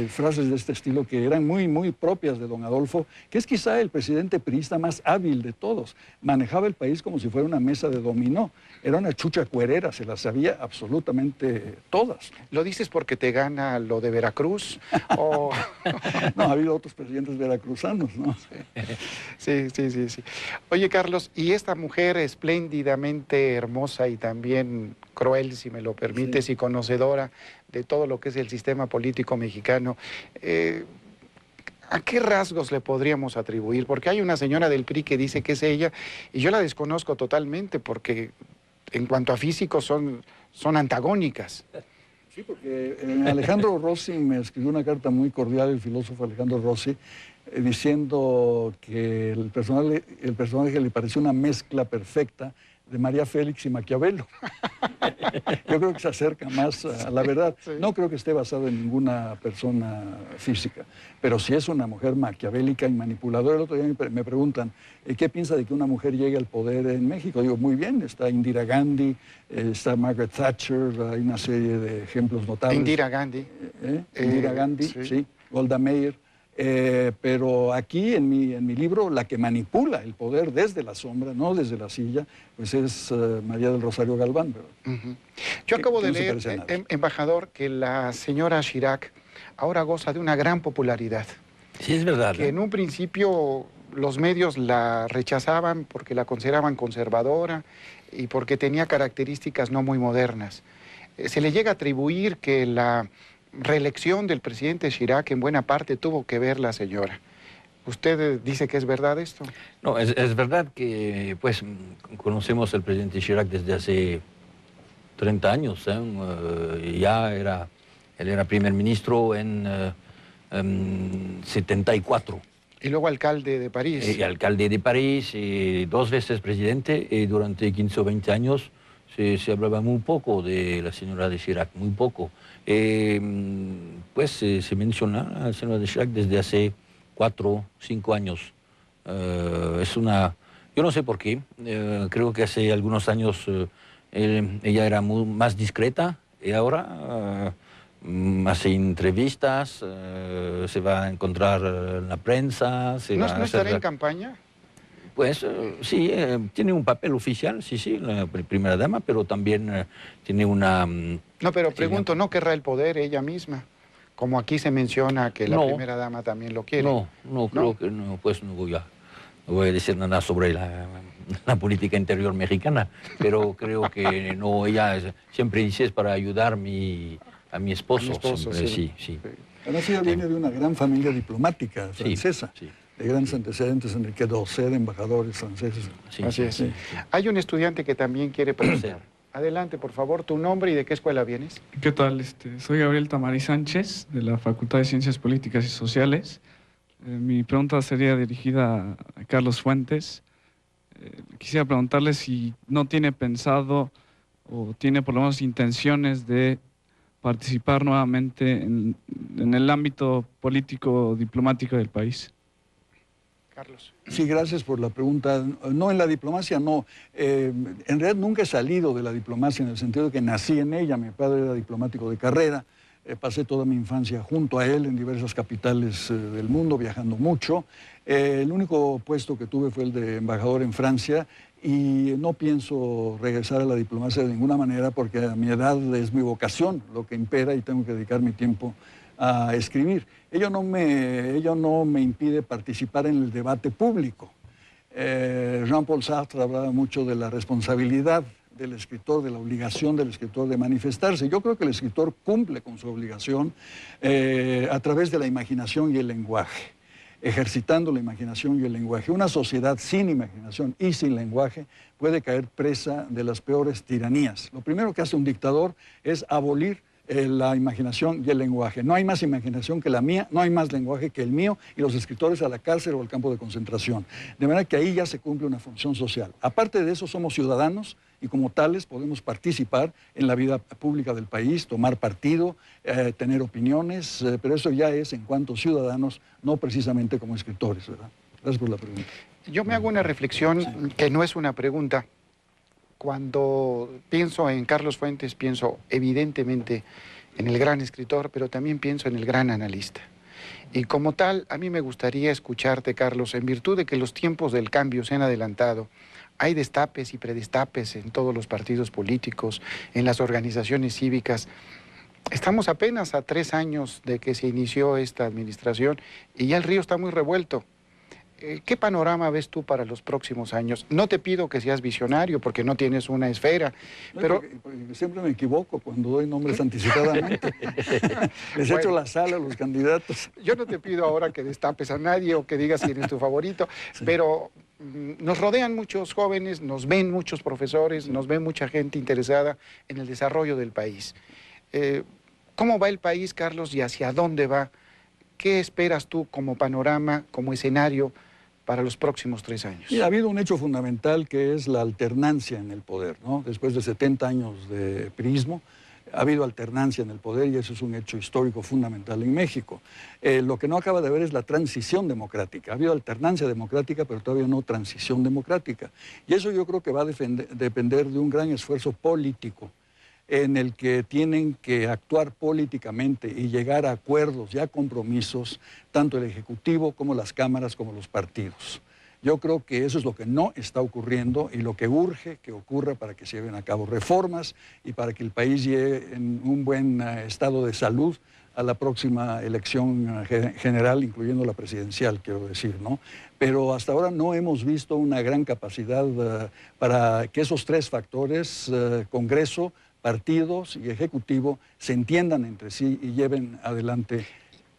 Frases de este estilo que eran muy, muy propias de don Adolfo, que es quizá el presidente priista más hábil de todos. Manejaba el país como si fuera una mesa de dominó. Era una chucha cuerera, se las sabía absolutamente todas. ¿Lo dices porque te gana lo de Veracruz? ¿O... No, ha habido otros presidentes veracruzanos, ¿no? Sí. Oye, Carlos, y esta mujer espléndidamente hermosa y también cruel, si me lo permites, y conocedora de todo lo que es el sistema político mexicano, ¿a qué rasgos le podríamos atribuir? Porque hay una señora del PRI que dice que es ella, y yo la desconozco totalmente, porque en cuanto a físico son antagónicas. Sí, porque Alejandro Rossi me escribió una carta muy cordial, el filósofo Alejandro Rossi, diciendo que el personaje le pareció una mezcla perfecta de María Félix y Maquiavelo. Yo creo que se acerca más a la verdad. Sí. No creo que esté basado en ninguna persona física, pero sí es una mujer maquiavélica y manipuladora. El otro día me preguntan, ¿qué piensa de que una mujer llegue al poder en México? Digo, muy bien, está Indira Gandhi, está Margaret Thatcher, hay una serie de ejemplos notables. Indira Gandhi. Indira Gandhi, sí. Golda Meir. Pero aquí en mi libro la que manipula el poder desde la sombra, no desde la silla, pues es María del Rosario Galván. Yo acabo de leer, embajador, que la señora Chirac ahora goza de una gran popularidad. Sí, es verdad. Que en un principio los medios la rechazaban porque la consideraban conservadora y porque tenía características no muy modernas. Se le llega a atribuir que la reelección del presidente Chirac en buena parte tuvo que ver la señora. ¿Usted dice que es verdad esto? No, es verdad que pues conocemos al presidente Chirac desde hace 30 años. Él era primer ministro en 74. Y luego alcalde de París. Alcalde de París, 2 veces presidente, y durante 15 o 20 años se hablaba muy poco de la señora de Chirac, muy poco. Pues se menciona a la señora de Chirac desde hace 4 o 5 años. Yo no sé por qué, creo que hace algunos años ella era más discreta y ahora hace entrevistas, se va a encontrar en la prensa. ¿No estará en campaña? Pues sí, tiene un papel oficial, sí, la primera dama, pero también tiene una... No, pero pregunto, ¿no querrá el poder ella misma? Como aquí se menciona que la primera dama también lo quiere. No, creo que no, pues no voy a decir nada sobre la política interior mexicana, pero creo que no, ella siempre dice es para ayudar a mi esposo. Sí. Además ella viene de una gran familia diplomática francesa. Sí. De grandes antecedentes, Enrique Dosset, de embajadores franceses. Así es. Sí. Hay un estudiante que también quiere preguntar. Adelante, por favor, tu nombre y de qué escuela vienes. ¿Qué tal? Soy Gabriel Tamariz Sánchez, de la Facultad de Ciencias Políticas y Sociales. Mi pregunta sería dirigida a Carlos Fuentes. Quisiera preguntarle si no tiene pensado o tiene por lo menos intenciones de participar nuevamente en el ámbito político diplomático del país. Carlos. Sí, gracias por la pregunta. No, en la diplomacia no. En realidad nunca he salido de la diplomacia en el sentido de que nací en ella. Mi padre era diplomático de carrera. Pasé toda mi infancia junto a él en diversas capitales del mundo, viajando mucho. El único puesto que tuve fue el de embajador en Francia y no pienso regresar a la diplomacia de ninguna manera porque a mi edad es mi vocación lo que impera y tengo que dedicar mi tiempo a escribir. Ello no me impide participar en el debate público. Jean-Paul Sartre hablaba mucho de la responsabilidad del escritor, de la obligación del escritor de manifestarse. Yo creo que el escritor cumple con su obligación a través de la imaginación y el lenguaje, ejercitando la imaginación y el lenguaje. Una sociedad sin imaginación y sin lenguaje puede caer presa de las peores tiranías. Lo primero que hace un dictador es abolir la imaginación y el lenguaje. No hay más imaginación que la mía, no hay más lenguaje que el mío, y los escritores a la cárcel o al campo de concentración. De manera que ahí ya se cumple una función social. Aparte de eso, somos ciudadanos y como tales podemos participar en la vida pública del país, tomar partido, tener opiniones, pero eso ya es en cuanto ciudadanos, no precisamente como escritores, ¿verdad? Gracias por la pregunta. Yo me hago una reflexión que no es una pregunta. Cuando pienso en Carlos Fuentes, pienso evidentemente en el gran escritor, pero también pienso en el gran analista. Y como tal, a mí me gustaría escucharte, Carlos, en virtud de que los tiempos del cambio se han adelantado. Hay destapes y predestapes en todos los partidos políticos, en las organizaciones cívicas. Estamos apenas a 3 años de que se inició esta administración y ya el río está muy revuelto. ¿Qué panorama ves tú para los próximos años? No te pido que seas visionario porque no tienes una esfera, pero... Porque siempre me equivoco cuando doy nombres anticipadamente. Les echo la sala a los candidatos. Yo no te pido ahora que destapes a nadie o que digas quién es tu favorito, pero nos rodean muchos jóvenes, nos ven muchos profesores, nos ven mucha gente interesada en el desarrollo del país. ¿Cómo va el país, Carlos, y hacia dónde va? ¿Qué esperas tú como panorama, como escenario para los próximos 3 años? Ha habido un hecho fundamental que es la alternancia en el poder, ¿no? Después de 70 años de priismo, ha habido alternancia en el poder y eso es un hecho histórico fundamental en México. Lo que no acaba de haber es la transición democrática. Ha habido alternancia democrática, pero todavía no transición democrática. Y eso yo creo que va a depender de un gran esfuerzo político en el que tienen que actuar políticamente y llegar a acuerdos y a compromisos, tanto el Ejecutivo como las cámaras, como los partidos. Yo creo que eso es lo que no está ocurriendo y lo que urge que ocurra para que se lleven a cabo reformas y para que el país llegue en un buen estado de salud a la próxima elección general, incluyendo la presidencial, quiero decir, ¿no? Pero hasta ahora no hemos visto una gran capacidad para que esos tres factores, Congreso, partidos y Ejecutivo, se entiendan entre sí y lleven adelante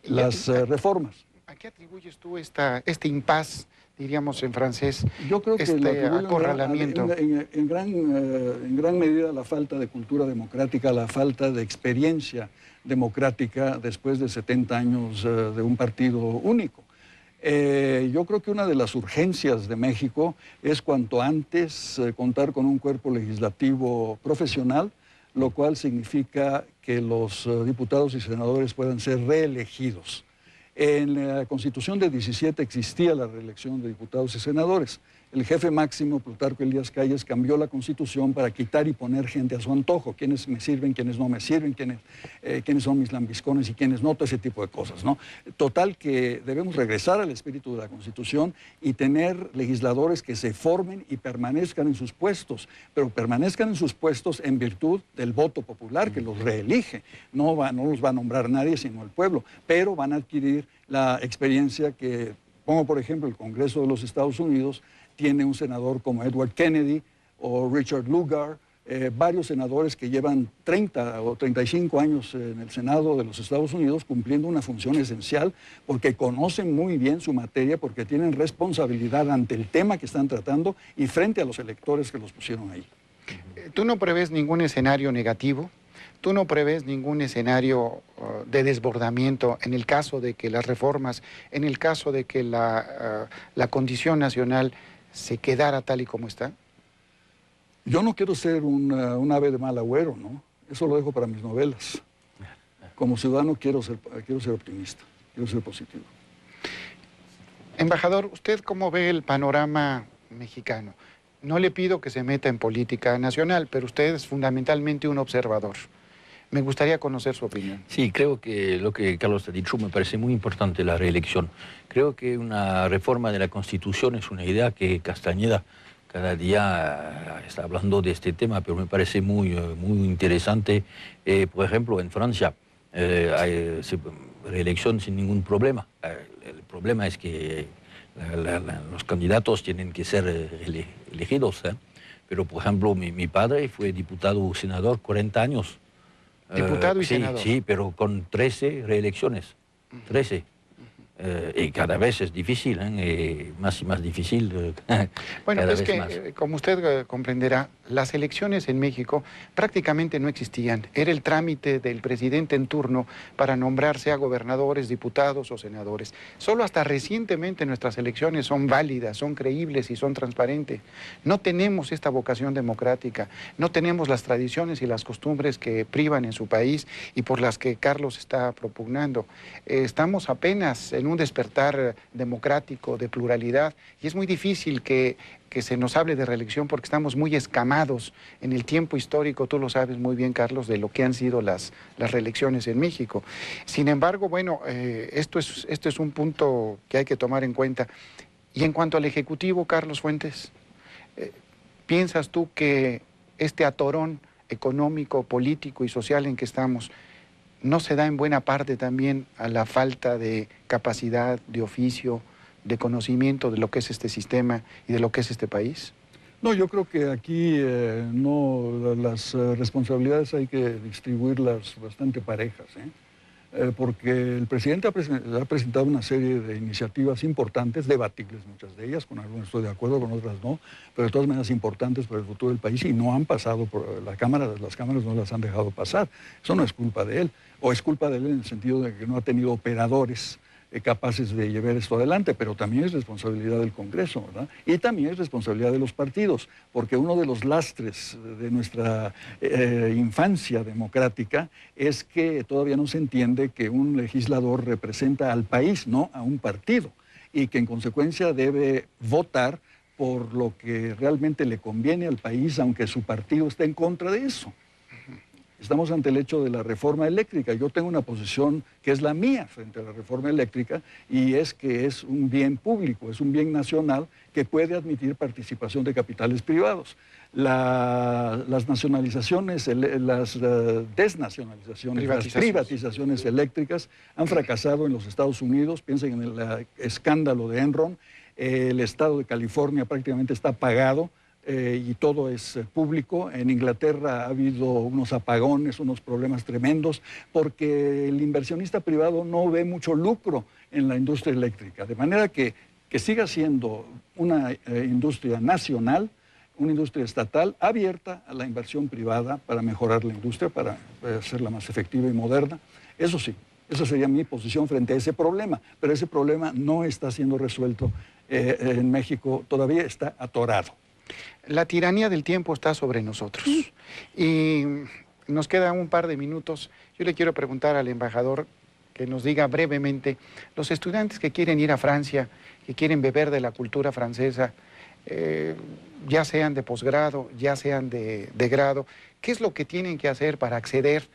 las reformas. ¿A qué atribuyes tú este impas, diríamos en francés, yo creo que este acorralamiento? En gran medida la falta de cultura democrática, la falta de experiencia democrática después de 70 años de un partido único. Yo creo que una de las urgencias de México es cuanto antes contar con un cuerpo legislativo profesional, lo cual significa que los diputados y senadores puedan ser reelegidos. En la Constitución de 17 existía la reelección de diputados y senadores. El jefe máximo, Plutarco Elías Calles, cambió la Constitución para quitar y poner gente a su antojo. Quiénes me sirven, quiénes no me sirven, quiénes son mis lambiscones y quiénes no, todo ese tipo de cosas, ¿no? Total que debemos regresar al espíritu de la Constitución y tener legisladores que se formen y permanezcan en sus puestos, pero permanezcan en sus puestos en virtud del voto popular que los reelige. No los va a nombrar nadie sino el pueblo, pero van a adquirir la experiencia que, pongo por ejemplo, el Congreso de los Estados Unidos tiene un senador como Edward Kennedy o Richard Lugar, varios senadores que llevan 30 o 35 años en el Senado de los Estados Unidos cumpliendo una función esencial porque conocen muy bien su materia, porque tienen responsabilidad ante el tema que están tratando y frente a los electores que los pusieron ahí. ¿Tú no prevés ningún escenario negativo? ¿Tú no prevés ningún escenario de desbordamiento en el caso de que las reformas, en el caso de que la condición nacional se quedara tal y como está? Yo no quiero ser un ave de mal agüero, ¿no? Eso lo dejo para mis novelas. Como ciudadano quiero ser optimista, quiero ser positivo. Embajador, ¿usted cómo ve el panorama mexicano? No le pido que se meta en política nacional, pero usted es fundamentalmente un observador. Me gustaría conocer su opinión. Sí, creo que lo que Carlos ha dicho me parece muy importante, la reelección. Creo que una reforma de la Constitución es una idea que Castañeda cada día está hablando de este tema, pero me parece muy interesante. Por ejemplo, en Francia hay reelección sin ningún problema. El problema es que los candidatos tienen que ser elegidos. Pero, por ejemplo, mi padre fue diputado o senador 40 años. Diputado y senador. Sí, pero con 13 reelecciones. 13. Y cada vez es difícil, más y más difícil. Bueno, es que, como usted comprenderá, las elecciones en México prácticamente no existían. Era el trámite del presidente en turno para nombrarse a gobernadores, diputados o senadores. Solo hasta recientemente nuestras elecciones son válidas, son creíbles y son transparentes. No tenemos esta vocación democrática, no tenemos las tradiciones y las costumbres que privan en su país y por las que Carlos está propugnando. Estamos apenas en un despertar democrático, de pluralidad, y es muy difícil que se nos hable de reelección porque estamos muy escamados en el tiempo histórico, tú lo sabes muy bien, Carlos, de lo que han sido las reelecciones en México. Sin embargo, bueno, esto es un punto que hay que tomar en cuenta. Y en cuanto al Ejecutivo, Carlos Fuentes, ¿piensas tú que este atorón económico, político y social en que estamos no se da en buena parte también a la falta de capacidad, de oficio, de conocimiento de lo que es este sistema y de lo que es este país? No, yo creo que aquí las responsabilidades hay que distribuirlas bastante parejas, porque el presidente ha presentado una serie de iniciativas importantes, debatibles muchas de ellas, con algunas estoy de acuerdo, con otras no, pero de todas maneras importantes para el futuro del país y no han pasado por la Cámara, las cámaras no las han dejado pasar. Eso no es culpa de él, o es culpa de él en el sentido de que no ha tenido operadores capaces de llevar esto adelante, pero también es responsabilidad del Congreso, ¿verdad? Y también es responsabilidad de los partidos, porque uno de los lastres de nuestra infancia democrática es que todavía no se entiende que un legislador representa al país, no a un partido, y que en consecuencia debe votar por lo que realmente le conviene al país, aunque su partido esté en contra de eso. Estamos ante el hecho de la reforma eléctrica. Yo tengo una posición que es la mía frente a la reforma eléctrica y es que es un bien público, es un bien nacional que puede admitir participación de capitales privados. Las nacionalizaciones, las desnacionalizaciones, las privatizaciones eléctricas han fracasado en los Estados Unidos. Piensen en el escándalo de Enron. El estado de California prácticamente está apagado. Y todo es público. En Inglaterra ha habido unos apagones, unos problemas tremendos, porque el inversionista privado no ve mucho lucro en la industria eléctrica. De manera que siga siendo una industria nacional, una industria estatal abierta a la inversión privada para mejorar la industria, para hacerla más efectiva y moderna. Eso sí, esa sería mi posición frente a ese problema, pero ese problema no está siendo resuelto en México, todavía está atorado. La tiranía del tiempo está sobre nosotros y nos quedan un par de minutos. Yo le quiero preguntar al embajador que nos diga brevemente, los estudiantes que quieren ir a Francia, que quieren beber de la cultura francesa, ya sean de posgrado, ya sean de grado, ¿qué es lo que tienen que hacer para acceder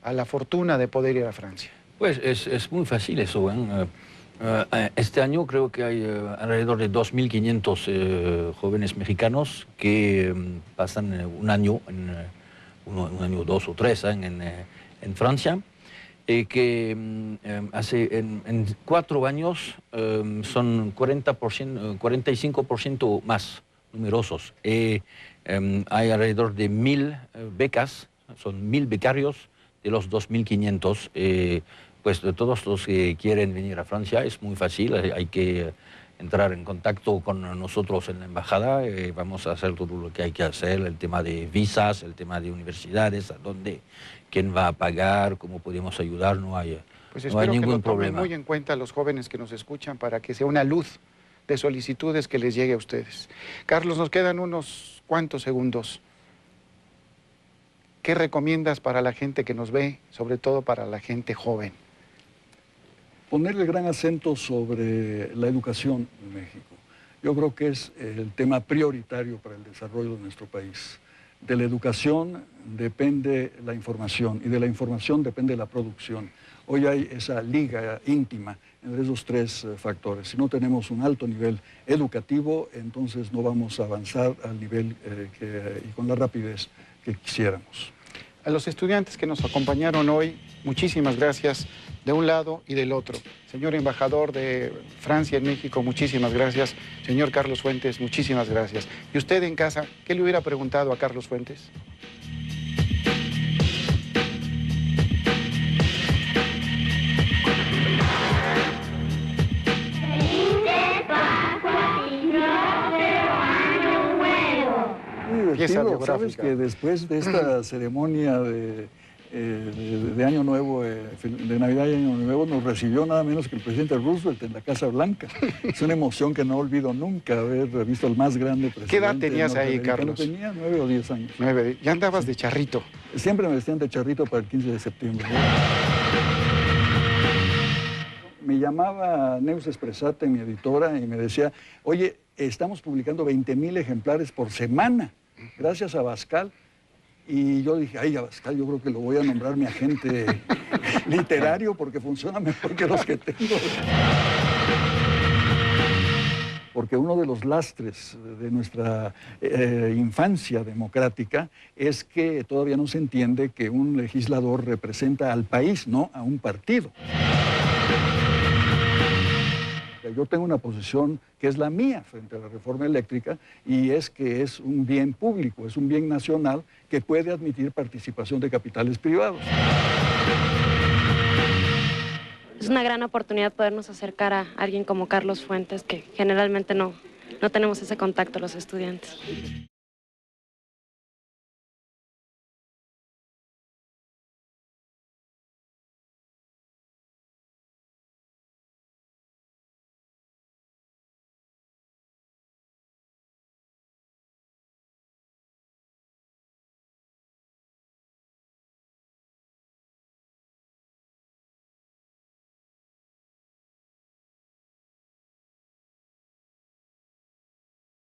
a la fortuna de poder ir a Francia? Pues es muy fácil eso, ¿eh? Este año creo que hay alrededor de 2.500 jóvenes mexicanos que pasan un año, un año, 2 o 3 en Francia, que en 4 años son 45% más numerosos. Hay alrededor de 1.000 becas, son 1.000 becarios de los 2.500. Pues de todos los que quieren venir a Francia es muy fácil, hay que entrar en contacto con nosotros en la embajada, vamos a hacer todo lo que hay que hacer, el tema de visas, el tema de universidades, a dónde, quién va a pagar, cómo podemos ayudar, no hay ningún problema. Muy en cuenta los jóvenes que nos escuchan para que sea una luz de solicitudes que les llegue a ustedes. Carlos, nos quedan unos cuantos segundos. ¿Qué recomiendas para la gente que nos ve, sobre todo para la gente joven? Ponerle gran acento sobre la educación en México. Yo creo que es el tema prioritario para el desarrollo de nuestro país. De la educación depende la información y de la información depende la producción. Hoy hay esa liga íntima entre esos 3 factores. Si no tenemos un alto nivel educativo, entonces no vamos a avanzar al nivel y con la rapidez que quisiéramos. A los estudiantes que nos acompañaron hoy, muchísimas gracias de un lado y del otro. Señor embajador de Francia en México, muchísimas gracias. Señor Carlos Fuentes, muchísimas gracias. Y usted en casa, ¿qué le hubiera preguntado a Carlos Fuentes? Sabes que después de esta ceremonia de Año Nuevo, de Navidad y Año Nuevo, nos recibió nada menos que el presidente Roosevelt en la Casa Blanca. Es una emoción que no olvido nunca, haber visto al más grande presidente. ¿Qué edad tenías ahí, Carlos? Tenía 9 o 10 años. 9. ¿Ya andabas de charrito? Siempre me vestían de charrito para el 15 de septiembre. Me llamaba Neus Espresate, mi editora, y me decía, oye, estamos publicando 20,000 ejemplares por semana, gracias a Abascal. Y yo dije, ay, Abascal, yo creo que lo voy a nombrar mi agente literario porque funciona mejor que los que tengo. Porque uno de los lastres de nuestra infancia democrática es que todavía no se entiende que un legislador representa al país, no a un partido. Yo tengo una posición que es la mía frente a la reforma eléctrica y es que es un bien público, es un bien nacional que puede admitir participación de capitales privados. Es una gran oportunidad podernos acercar a alguien como Carlos Fuentes, que generalmente no tenemos ese contacto los estudiantes.